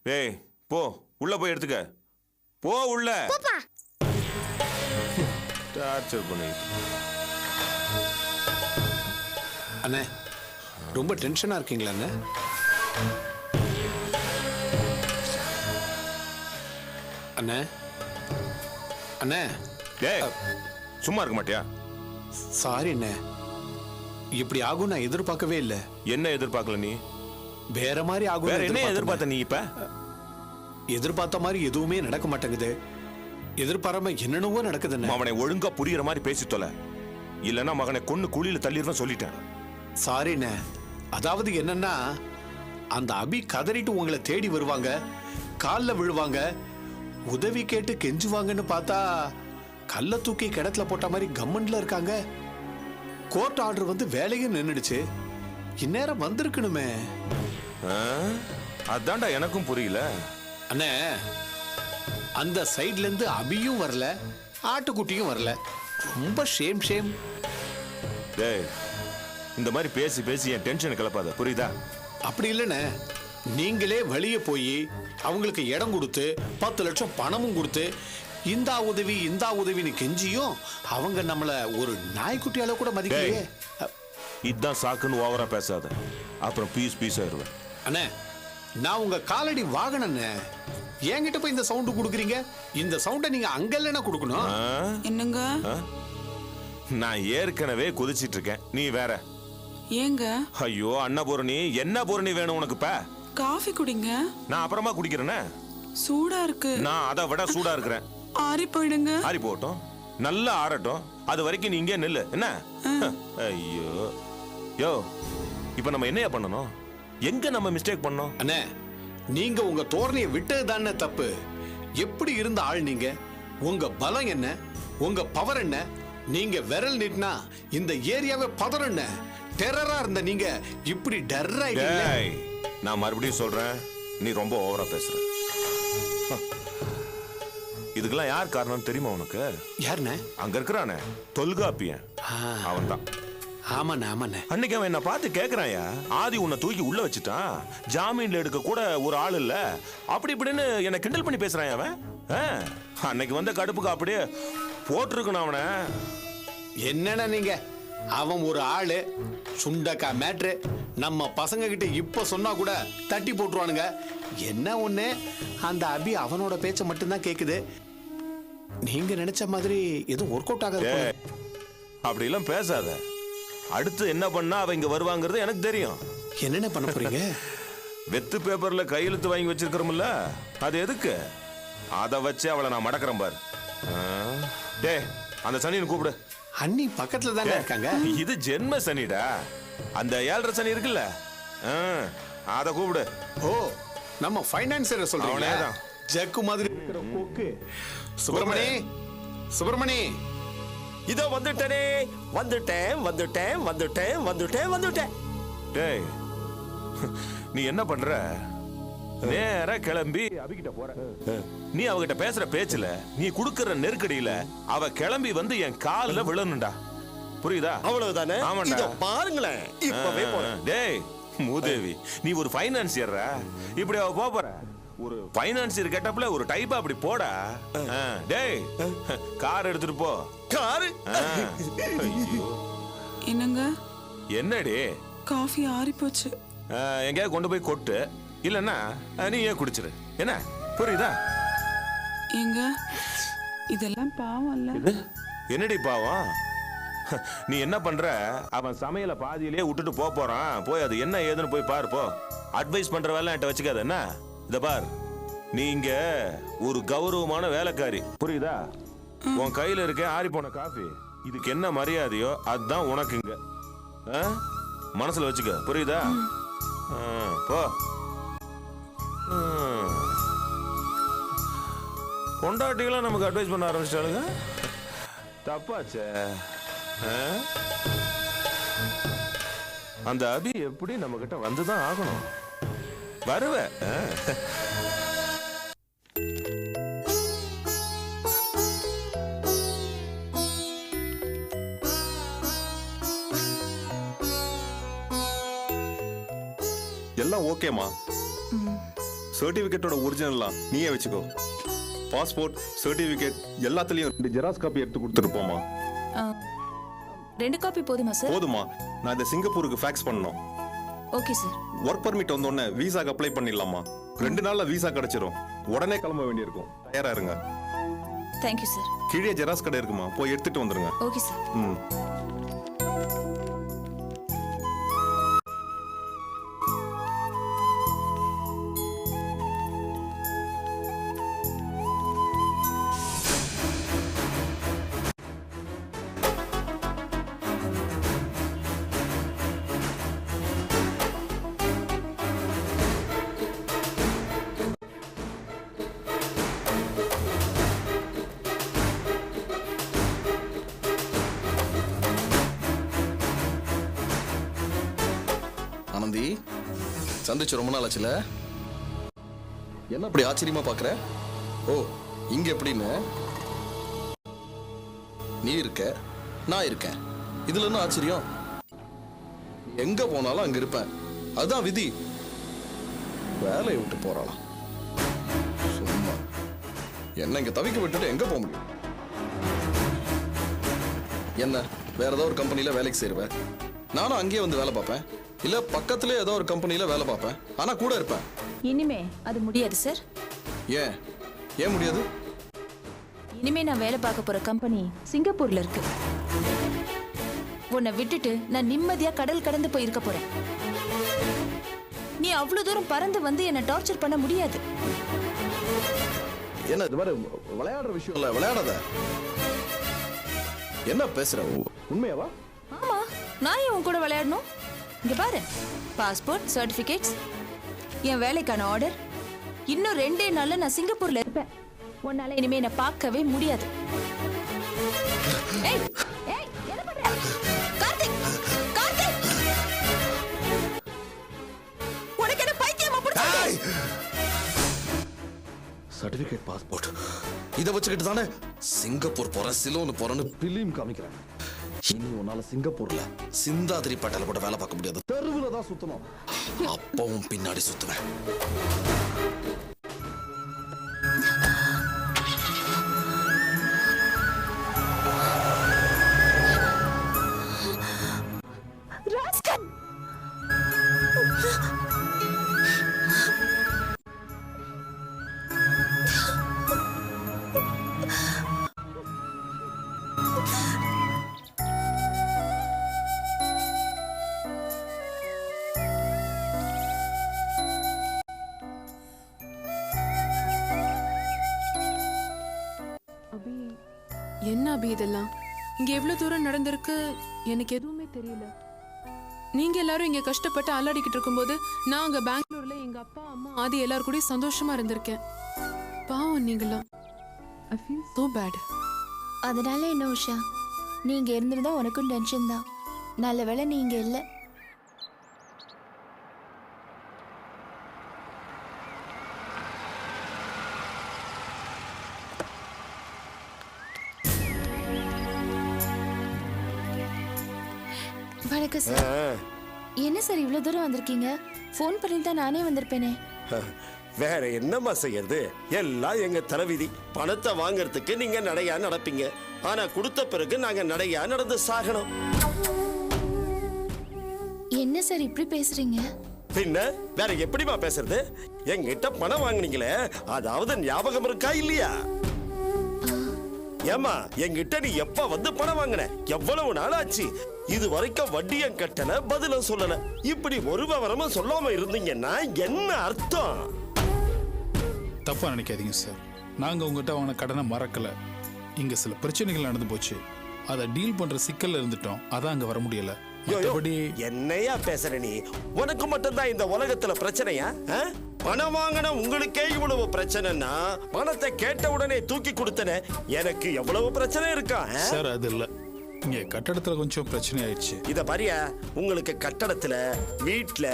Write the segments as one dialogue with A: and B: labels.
A: டேய் போ உள்ள போய் எடுத்துக்க. போ உள்ள. டார்ச்சர் பண்ணி.
B: அண்ணே ரொம்ப டென்ஷனா இருக்கீங்களா அண்ணே? அண்ணே அண்ணே.
A: டேய் சும்மா இருக்க மாட்டியா?
B: சாரி அண்ணே, இப்படி ஆகும் நான் எதிர்பார்க்கவே இல்லை.
A: என்ன எதிர்பார்க்கல நீ?
B: வேற மாதிரி ஆகும்.
A: வேற என்ன எதிர்பார்த்த நீ? இப்ப
B: எதிர்பார்த்த மாதிரி எதுவுமே நடக்க மாட்டேங்குது. எதிர்பாராம என்னென்னவோ நடக்குது.
A: அவனை ஒழுங்கா புரியுற மாதிரி பேசி தொலை, இல்லன்னா மகனை கொன்னு குழியில தள்ளிடுவேன் சொல்லிட்டேன்.
B: சாரிண்ணே, அதாவது என்னன்னா அந்த அபி கதறிட்டு உங்களை தேடி வருவாங்க, காலில் விழுவாங்க, உதவி கேட்டு கெஞ்சுவாங்கன்னு பார்த்தா கல்ல தூக்கி கிணத்துல போட்ட மாதிரி கம்மன்ல இருக்காங்க. கோர்ட் ஆர்டர் வந்து வேலையும் நின்றுடுச்சு. இந்நேரம் வந்திருக்கணுமே.
A: அதான்டா எனக்கும் புரியல
B: அண்ணே. அந்த சைட்ல இருந்து அபியும் வரல, ஆட்டுக்குட்டியும் வரல. ரொம்ப ஷேம் ஷேம்.
A: டேய் இந்த மாதிரி பேசி பேசி என் டென்ஷன் கிளப்பாத, புரியுதா?
B: அப்படி இல்லைண்ணே, நீங்களே வெளியே போய் அவங்களுக்கு இடம் கொடுத்து 10 லட்சம் பணமும் கொடுத்து இந்த உதவின்னு கெஞ்சியும் அவங்க நம்மள ஒரு நாய்க்குட்டியால கூட மதிக்கலையே.
A: இதுதான் சாக்குன்னு ஓவரா பேசாத, அப்புறம் பீஸ் ஆயிருவேன்.
B: அண்ணே நான் உங்க காலடி வாகனண்ணே, என்கிட்ட போய் இந்த சவுண்ட் கொடுக்குறீங்க. இந்த சவுண்டை நீங்க அங்கல்ல கொடுக்கணும்.
C: என்னங்க?
A: நான் ஏற்கனவே குதிச்சிட்டு இருக்கேன், நீ வேற.
C: ஏங்க?
A: ஐயோ அன்னபூரணி, என்ன பூரணி வேணும் உனக்கு? இப்ப
C: காஃபி குடிங்க.
A: நான் அப்புறமா குடிக்கிறேனே.
C: சூடா இருக்கு.
A: நான் அதை விட சூடா இருக்கிறேன்.
C: ஆறி போயிடுங்க.
A: ஆறி போகட்டும், நல்லா ஆறட்டும். அது வரைக்கும் நீ இங்கே நில்லு என்ன? ஐயோ யோ, இப்ப நம்ம என்னையா பண்ணணும்? எங்க நம்ம மிஸ்டேக் பண்ணோம்?
B: அண்ணே நீங்க உங்க தோரணையை விட்டது தானே தப்பு. எப்படி இருந்த ஆள் நீங்க? உங்க பலம் என்ன? உங்க பவர் என்ன? நீங்க விரல் நீட்டினா இந்த ஏரியாவே பதறண்ண. டெரரா இருந்த நீங்க இப்படி டெரரா.
A: நான் மறுபடியும் சொல்றேன், நீ ரொம்ப ஓவரா பேசுற. இதுக்கெல்லாம் யார் காரணம் தெரியுமா உனக்கு?
B: யாருண்ணே?
A: அங்க இருக்கிறானே தொல்காப்பியன், அவன் தான்.
B: ஆமாண்ணே ஆமாண்ணே.
A: அன்னைக்கு அவன் என்ன பார்த்து கேக்குறாயா, ஆதி உன்னை தூக்கி உள்ள வச்சுட்டான், ஜாமீன்ல எடுக்க கூட ஒரு ஆள் இல்ல, அப்படி இப்படின்னு என்ன கிண்டல் பண்ணி பேசுறான் அவன். அன்னைக்கு வந்த கடுப்புக்கு அப்படியே போட்டிருக்கணும் அவனை.
B: என்னன்னா நீங்க, அவன் ஒரு ஆளு, சுண்டக்கா மேட்ரு. நம்ம பசங்க கிட்ட இப்ப சொன்னா கூட தட்டி போட்டுருவானுங்க. என்ன ஒண்ணு, அந்த அபி அவனோட பேச்ச மட்டும்தான் கேக்குது. நீங்க நினைச்ச மாதிரி எதுவும் ஒர்க் அவுட் ஆகாது.
A: அப்படி எல்லாம் பேசாத. அடுத்து என்ன பண்ணா அவ இங்க வருவாங்கிறது எனக்கு தெரியும்.
B: என்னென்ன பண்ண போறீங்க?
A: வெத்து பேப்பர்ல கையெழுத்து வாங்கி வச்சிருக்கிறோம்ல, அது எதுக்கு? அதை வச்சு அவளை நான் மடக்கிறேன் பாரு. டே அந்த சனின்னு கூப்பிடு.
B: அண்ணி பக்கத்துல தானே இருக்காங்க.
A: இது ஜென்ம சனிடா, அந்த 7.5 சனி இருக்குல்ல, அத கூப்பிடு.
B: ஓ நம்ம ஃபைனான்சர் சொல்றீங்க. ஜக்கு மாதிரி இருக்கிற போக்கு. சுப்பிரமணி, சுப்பிரமணி,
D: இதோ வந்துட்டேனே. வந்துட்டேன்.
A: டேய் நீ என்ன பண்ற? நேரா கிளம்பி அபிகிட்ட போற. நீ அவகிட்ட பேசுற பேச்சுல, நீ குடுக்கற நெருக்கடியில அவ கிளம்பி வந்து என் கால்ல விழணும்டா, புரியுதா?
D: அவ்வளவுதானே. இதோ பாருங்களேன், இப்பவே போறேன்.
A: டேய் மூதேவி, நீ ஒரு ஃபைனான்சியரா? இப்படி அவ போற ஒரு ஃபைனான்சியர் கெட்டப்ல ஒரு டைப்பா அப்படி போடா. டேய் கார் எடுத்துட்டு போ.
D: கார்?
C: என்னங்க?
A: என்னடி?
C: காஃபி ஆறி போச்சு.
A: எங்கேயாவது கொண்டு போய் கொட்டு, இல்லன்னா நீ ஏன் குடிச்சிரு, என்ன? புரியுதா?
C: ஏங்க இதெல்லாம் பாவம் இல்ல?
A: என்னடி பாவம்? நீ என்ன பண்ற? அவன் சமையல பாதியிலேயே விட்டுட்டு போறான். போய் அது என்ன ஏதுன்னு போய் பாரு போ. அட்வைஸ் பண்ற வேலை என்கிட்ட வச்சுக்காத என்ன? இத பார், நீங்க ஒரு கௌரவமான வேலைக்காரி, புரியுதா? உன் கையில இருக்க ஆறி போன காஃபி, இதுக்கு என்ன மரியாதையோ அதுதான் உனக்கு இங்க. மனசுல வச்சுக்க, புரியுதா? போ. பொண்டாட்டிகளும் நமக்கு அட்வைஸ் பண்ண ஆரம்பிச்சிட்டாளுங்க. தப்பாச்சே. அந்த அபி எப்படி நம்ம கிட்ட வந்துதான் ஆகணும். வருவ.
E: எல்லாம் ஓகேமா? சர்டிபிகேட்டோட ஒரிஜினல்லாம் நீயே வச்சுக்கோ. பாஸ்போர்ட், சர்டிபிகேட் எல்லாத்துலயும் 2 ஜெராக்ஸ் காப்பி எடுத்து கொடுத்துருப்போமா?
F: 2 காப்பி போதுமா சார்?
E: போதுமா? நான் இந்த சிங்கப்பூருக்கு ஃபேக்ஸ் பண்ணணும்.
F: Okay sir.
E: ஒர்க் பர்மிட் வந்தோடனே விசாக்கு அப்ளை பண்ணிடலாமா? 2 நாள்ல விசா கிடைச்சிரும். உடனே கிளம்ப வேண்டியிருக்கும். தயாரா இருங்க.
F: Thank you sir.
E: கீழே ஜெராக்ஸ் கடை இருக்குமா, போய் எடுத்துட்டு வந்துருங்க.
F: Okay sir.
E: ம்.
G: ஆனந்தி, சந்திச்சு ரொம்ப நாள் ஆச்சுல? என்ன அப்படி ஆச்சரியமா பாக்குற? ஓ, இங்க எப்படின்னு? நீ இருக்க, நான் இருக்கேன். இதுல என்ன ஆச்சரியம்? எங்க போனாலும் அங்க இருப்பேன். அதுதான் விதி. வேலையை விட்டு போறாளாம். சும்மா என்ன இங்க தவிக்க விட்டுட்டு எங்க போக முடியும்? என்ன வேற ஏதோ ஒரு கம்பெனில வேலைக்கு சேருவேன். நானும் அங்கேயே வந்து வேலை பார்ப்பேன். இல்ல பக்கத்துல ஏதோ ஒரு கம்பெனில வேலை பார்ப்பேன். ஆனா கூட இருப்பேன்.
F: இனிமே அது முடியாது சார்.
G: ஏன் முடியாது?
F: இனிமே நான் வேலை பார்க்க போற கம்பெனி சிங்கப்பூர்ல இருக்கு. உன்னை விட்டுட்டு நான் நிம்மதியா கடல் கடந்து போய் இருக்க போறேன். நீ அவ்வளவு தூரம் பறந்து வந்து என்ன டார்ச்சர் பண்ண முடியாது.
G: என்ன இது மாதிரி விளையாடுற விஷயம் இல்ல, விளையாடாத. என்ன பேசுற? உண்மையாவா?
F: ஆமா, நான் ஏன் உன் கூட விளையாடணும்? இங்க பாரு, பாஸ்போர்ட், சர்டிபிகேட்ஸ், என் வேலைக்கான ஆர்டர். இன்னும் 2 நாள்ல நான் சிங்கப்பூர்ல இருப்பேன். உன்னால இனிமே என்ன பார்க்கவே முடியாது. ஏய், ஏய், என்ன பண்ற? கார்த்திக், கார்த்திக்! உனக்கு என்ன பைத்தியமா பிடிச்சிருக்கு?
G: சர்டிபிகேட், பாஸ்போர்ட் இத வச்சுக்கிட்டு தானே சிங்கப்பூர் போற, சிலோன் போறன்னு பிலிம் காமிக்கிறேன். இனி உன்னால சிங்கப்பூர்ல சிந்தாதிரி பட்டேல கூட வேலை பார்க்க முடியாது. தெருவுல தான் சுத்தணும். அப்பவும் பின்னாடி சுத்துவேன்.
H: என்ன அபி இதெல்லாம்? இங்க எவ்வளவு தூரம் நடந்திருக்கு எனக்கு எதுவுமே தெரியல. நீங்க எல்லாரும் இங்க கஷ்டப்பட்டு அல்லாடிக்கிட்டு இருக்கும்போது நான் அங்க பெங்களூர்ல எங்க அப்பா அம்மா ஆதி எல்லாரும் கூட சந்தோஷமா இருந்திருக்கேன். பாவம் நீங்களாம். I feel so bad.
F: அதனால என்ன உஷா, நீங்க இருந்திருந்தா உனக்கும் டென்ஷன் தான். நல்ல வேளை நீங்க இல்ல. வணக்கம் சார். என்ன சார் இவ்வளவு தூரம் வந்திருக்கீங்க? ஃபோன் பண்ணிருந்தா நானே வந்திருப்பேனே.
D: வேற என்னம்மா செய்யறது? எல்லாம் எங்க தலைவிதி. பணத்தை வாங்கறதுக்கு நீங்க நடையா நடப்பீங்க. ஆனா கொடுத்த பிறகு நாங்க நடையா நடந்து சாகணும்.
F: என்ன சார் இப்படி பேசுறீங்க?
D: பின்ன வேற எப்படிமா பேசுறது? என்கிட்ட பணம் வாங்குனீங்களே, அதாவது ஞாபகம் இருக்கா இல்லையா? ஏமா, என்கிட்ட நீ எப்ப வந்து பணம் வாங்கின? எவ்வளவு நாள் ஆச்சு? இது வரைக்கும் வட்டியும் கட்டல, பதிலும் சொல்லல. இப்படி ஒரு விவரமும் சொல்லாம இருந்தீங்கன்னா என்ன அர்த்தம்?
I: தப்பா நினைக்காதீங்க சார். நாங்க உங்ககிட்ட வாங்கின கடனை மறக்கல. இங்க சில பிரச்சனைகள் நடந்து போச்சு. அதை டீல் பண்ற சிக்கல்ல இருந்துட்டோம். அதான் அங்க வர முடியல.
D: என்னையா பேசுற நீ? உனக்கு மட்டும்தான் இந்த உலகத்துல பிரச்சனையா? பணம் வாங்கின உங்களுக்கே இவ்வளவு பிரச்சனைனா பணத்தை கேட்ட உடனே தூக்கி கொடுத்தன எனக்கு எவ்வளவு பிரச்சனை இருக்கா?
I: சார் அது இல்ல, இங்க கட்டடத்துல கொஞ்சம் பிரச்சனை ஆயிடுச்சு.
D: இத பாரியா, உங்களுக்கு கட்டடத்துல, வீட்டுல,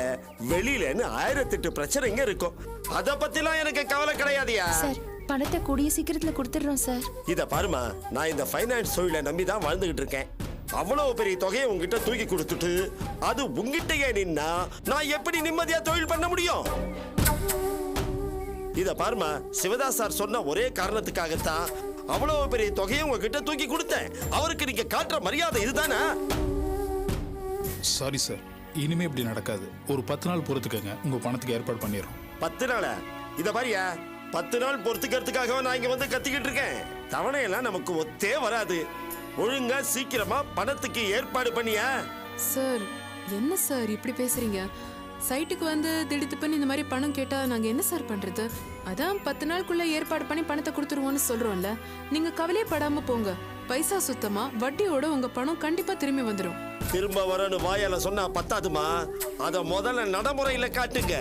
D: வெளியிலன்னு 1008 பிரச்சனைங்க இருக்கும். அத பத்திலாம் எனக்கு கவலை கிடையாதியா.
F: சார், பணத்தை கூடிய சீக்கிரத்துல கொடுத்துடுறோம் சார்.
D: இத பாருமா, நான் இந்த ஃபைனான்ஸ் தொழிலை நம்பி தான் வாழ்ந்துகிட்டு இருக்கேன். அவ்வளவு பெரிய தொகையை உங்ககிட்ட தூக்கி கொடுத்துட்டு அது உங்ககிட்டயே நின்னா நான் எப்படி நிம்மதியா தொழில் பண்ண முடியும்? இத பாருமா, சிவதாஸ் சார் சொன்ன ஒரே காரணத்துக்காகத்தான் அவ்வளவு பெரிய தொகையை உங்ககிட்ட தூக்கி கொடுத்தேன். அவருக்கு நீங்க காட்டுற மரியாதை இதுதானா?
I: சாரி சார், இனிமே இப்படி நடக்காது. ஒரு 10 நாள் பொறுத்துக்கங்க, உங்க பணத்துக்கு ஏற்பாடு பண்ணிடுறோம்.
D: 10 நாளா? இத பாரியா, 10 நாள் பொறுத்துக்கிறதுக்காக நான் இங்க வந்து கத்திக்கிட்டு இருக்கேன். தவணையெல்லாம் நமக்கு ஒத்தே வராது. ஒழுங்கா சீக்கிரமா பணத்துக்கு ஏற்பாடு பண்ணியா?
H: சார் என்ன சார் இப்படி பேசுறீங்க? சைட்டுக்கு வந்து திடுத்துப்புன்னு இந்த மாதிரி பணம் கேட்டா நாங்க என்ன சார் பண்றது? அதான் 10 நாளுக்குள்ள ஏற்பாடு பண்ணி பணத்தை கொடுத்துருவோம்னு சொல்றோம்ல. நீங்க கவலைப்படாம போங்க. பைசா சுத்தமா வட்டியோட உங்க பணம் கண்டிப்பா திரும்பி வந்துடும்.
D: திரும்ப வரன்னு வாயால சொன்னா பத்தாதுமா, அத முதல்ல நடைமுறையில காட்டுங்க.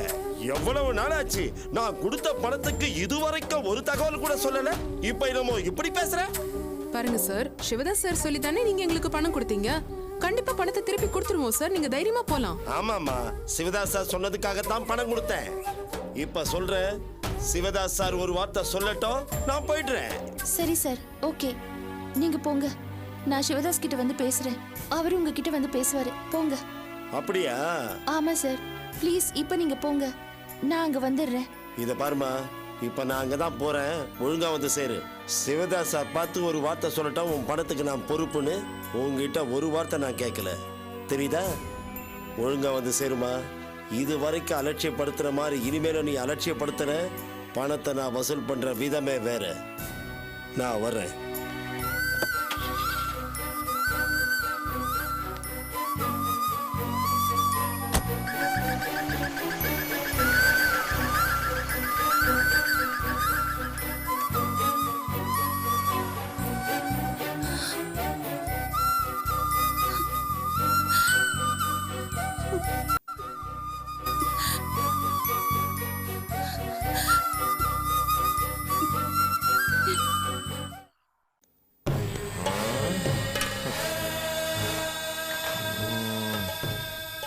D: எவ்வளவு நாளாச்சு நான் கொடுத்த பணத்துக்கு இதுவரைக்கும் ஒரு தகவல் கூட சொல்லல. இப்ப என்னமோ இப்படி பேசுற?
H: பாருங்க சார், சிவதாஸ் சார் சொல்லி தானே நீங்க எங்களுக்கு பணம் கொடுத்தீங்க. கண்டிப்பா பணத்தை திருப்பி கொடுத்துருவோம் சார். நீங்க தைரியமா போலாம்.
D: ஆமாமா, சிவதாஸ் சார் சொன்னதுக்காகத்தான் பணம் கொடுத்தேன். இப்ப சொல்றேன், சிவதாஸ் சார் ஒரு வார்த்தை சொல்லட்டும், நான் போயிடுறேன்.
F: சரி சார், ஓகே, நீங்க போங்க. நான் சிவதாஸ் கிட்ட வந்து பேசுறேன். அவரு உங்ககிட்ட வந்து பேசுவாரு. போங்க.
D: அப்படியா?
F: ஆமா சார், ப்ளீஸ் இப்ப நீங்க போங்க. நான் அங்க வந்துடுறேன்.
D: இத பாருமா, இப்ப நான் அங்கதான் போறேன். ஒழுங்கா வந்து சேரு. சிவதாஸ் சார் பார்த்து ஒரு வார்த்தை சொல்லட்டும், உன் பணத்துக்கு நான் பொறுப்புன்னு. உங்ககிட்ட ஒரு வார்த்தை நான் கேட்கல, தெரியுதா? ஒழுங்கா வந்து சேருமா. இது வரைக்கும் அலட்சியப்படுத்துற மாதிரி இனிமேலும் நீ அலட்சியப்படுத்துற, பணத்தை நான் வசூல் பண்ற விதமே வேற. நான் வர்றேன்.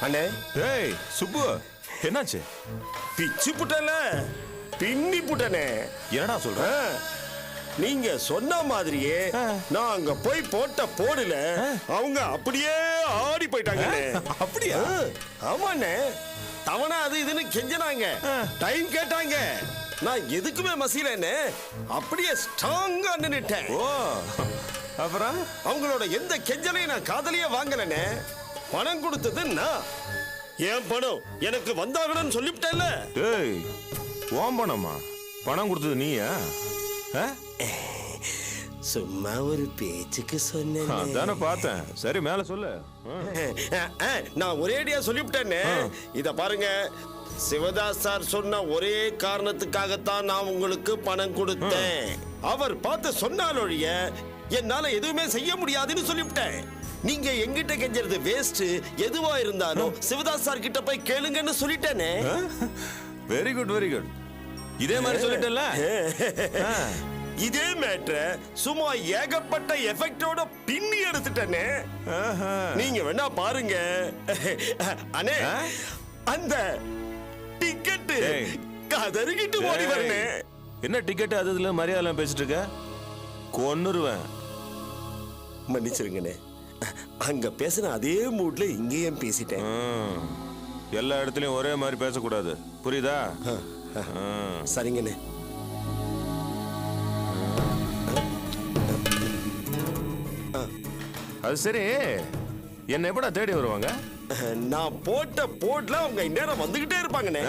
D: அண்ணே.
A: ஏய் சுப்பு, என்னாச்சு?
D: பிச்சு புட்டல, பின்னி புட்டனே.
A: என்னடா சொல்ற?
D: நீங்க சொன்ன மாதிரியே நான் அங்க போய் போட்ட போடுல அவங்க அப்படியே ஆடி போயிட்டாங்க.
A: அப்படியா?
D: ஆமாண்ணே. தவணை அது இதுன்னு கெஞ்சினாங்க, டைம் கேட்டாங்க. நான் எதுக்குமே மசியலன்னு அப்படியே ஸ்ட்ராங்கா நின்னுட்டேன்.
A: ஓ, அப்புறம்
D: அவங்களோட எந்த கெஞ்சலையும் நான் காதலியே வாங்கலனே. பணம் கொடுத்தது நான். என் பணம் எனக்கு வந்தாகணும்னு சொல்லிவிட்டேன்ல.
A: ஏய், உன் பணமா? பணம் கொடுத்தது நீயா?
D: சும்மா ஒரு பேச்சுக்கு சொன்னேன்.
A: தானே பார்த்தேன். சரி, மேல சொல்லு.
D: நான் ஒரேடியா சொல்லிவிட்டேன்னு. இத பாருங்க, சிவதாஸ் சார் சொன்ன ஒரே காரணத்துக்காகத்தான் நான் உங்களுக்கு பணம் கொடுத்தேன். அவர் பார்த்து சொன்னாலொழிய என்னால எதுவுமே செய்ய முடியாதுன்னு சொல்லிவிட்டேன். நீங்க எங்கிட்ட கெஞ்சறது வேஸ்ட். எதுவா இருந்தாலும் சிவதாஸ் சார் கிட்ட போய் கேளுங்கன்னு சொல்லிட்டேனே.
A: Very good, very good. இதே மாதிரி சொல்லிட்டேன்ல.
D: இதே மேட்டர சும்மா ஏகப்பட்ட எஃபெக்டோட பின்னி எடுத்துட்டேனே. நீங்க வேணா பாருங்க. அண்ணே, அந்த டிக்கெட் கதறிக்கிட்டு ஓடி வரனே.
A: என்ன டிக்கெட் அது இதுல மரியாதை பேசிட்டு இருக்க? கொன்னுருவேன்.
D: மன்னிச்சிருங்கண்ணே, அங்க பேசின அதே மூட்ல இங்கேயும் பேசிட்டேன்.
A: எல்லா இடத்துலயும் ஒரே மாதிரி பேசக்கூடாது, புரியுதா?
D: சரிங்கண்ணே.
A: அது சரி, என்ன எப்படா தேடி வருவாங்க?
D: நான் போட்ட போட்ல அவங்க இந்நேரம் வந்துகிட்டே இருப்பாங்கண்ணே.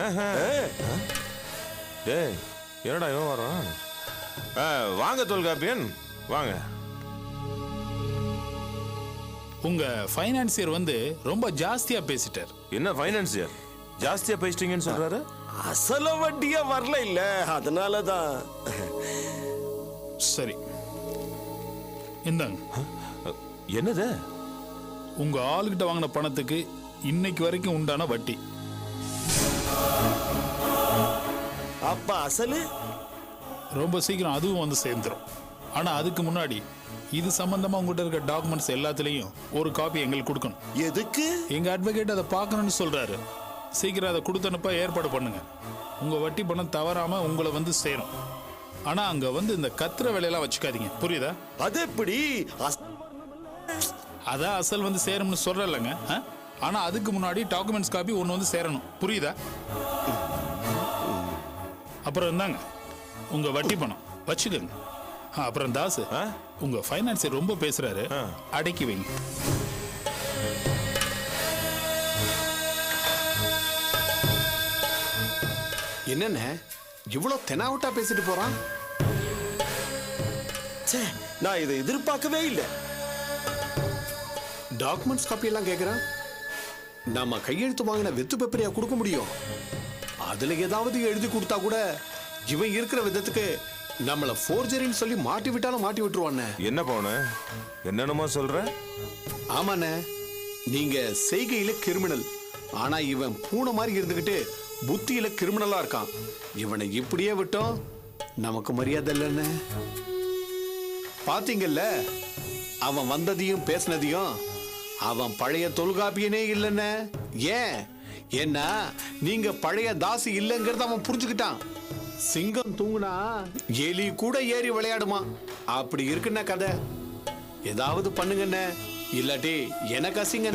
A: டேய், என்னடா இவன் வரான்? வாங்க தொல்காப்பியன், வாங்க.
I: உங்க ஃபைனான்சியர் வந்து ரொம்ப ஜாஸ்தியா பேசிட்டார்.
A: என்ன ஃபைனான்சியர் ஜாஸ்தியா பேசிட்டீங்கன்னு சொல்றாரு?
D: அசல வட்டியா வரல இல்ல, அதனாலதான்.
I: சரி, இந்தாங்க.
A: என்னது?
I: உங்க ஆளுகிட்ட வாங்கின பணத்துக்கு இன்னைக்கு வரைக்கும் உண்டான வட்டி.
D: அப்ப அசலு
I: ரொம்ப சீக்கிரம் அதுவும் வந்து சேர்ந்துரும். ஆனா அதுக்கு முன்னாடி இது சம்பந்தமா உங்ககிட்ட இருக்க டாக்குமெண்ட்ஸ் எல்லாத்துலயும் ஒரு காப்பி எங்களுக்கு கொடுக்கணும்.
D: எதுக்கு?
I: எங்க அட்வொகேட் அதை பார்க்கணும்னு சொல்றாரு. சீக்கிரம் அதை கொடுத்தனுப்ப ஏற்பாடு பண்ணுங்க. உங்க வட்டி பணம் தவறாம உங்களை வந்து சேரும். ஆனா அங்க வந்து இந்த கத்துற வேலையெல்லாம் வச்சுக்காதீங்க, புரியுதா?
D: அது எப்படி?
I: அதான் அசல் வந்து சேரும்னு சொல்றலங்க. ஆனா அதுக்கு முன்னாடி டாக்குமெண்ட்ஸ் காப்பி ஒன்னு வந்து சேரணும், புரியுதா? அப்புறம் இருந்தாங்க உங்க வட்டி பணம் வச்சுக்கோங்க. அப்புறம் தாஸ், உங்க ஃபைனான்ஸர் ரொம்ப பேசுறாரு, அடக்கி வைங்க.
B: என்னென்ன இவ்வளவு தெனாவட்டா பேசிட்டு போறான்?
D: நான் இதை எதிர்பார்க்கவே இல்லை.
B: டாக்குமெண்ட்ஸ் காப்பி எல்லாம் கேக்குறான். நம்ம கையெழுத்து வாங்கின வெத்து பேப்பரையா கொடுக்க முடியும்? அதுல ஏதாவது எழுதி கொடுத்தா கூட இவன் இருக்கிற விதத்துக்கு நம்மள ஃபோர்ஜரின்னு சொல்லி மாட்டி விட்டாலும் மாட்டி விட்டுருவானே.
A: என்ன போன என்னென்னமோ சொல்ற?
B: ஆமாண்ணே, நீங்க செய்கையில கிரிமினல், ஆனா இவன் பூனை மாதிரி இருந்துகிட்டு புத்தியில கிரிமினலா இருக்கான். இவனை இப்படியே விட்டோம் நமக்கு மரியாதை இல்லைன்னு பாத்தீங்கல்ல. அவன் வந்ததையும் பேசினதையும் அவன் பழைய தொல்காப்பியனே இல்லைன்னு. ஏன் என்ன நீங்க பழைய தாசி இல்லைங்கிறத அவன் புரிஞ்சுக்கிட்டான். சிங்கம் தூங்குனா எலி கூட ஏறி விளையாடுமா, அப்படி இருக்குன்னா கதை. ஏதாவது பண்ணுங்கண்ணே, இல்லாட்டி எனக்கு அசிங்க.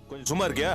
A: கொஞ்சம் சும்மா இருக்கியா?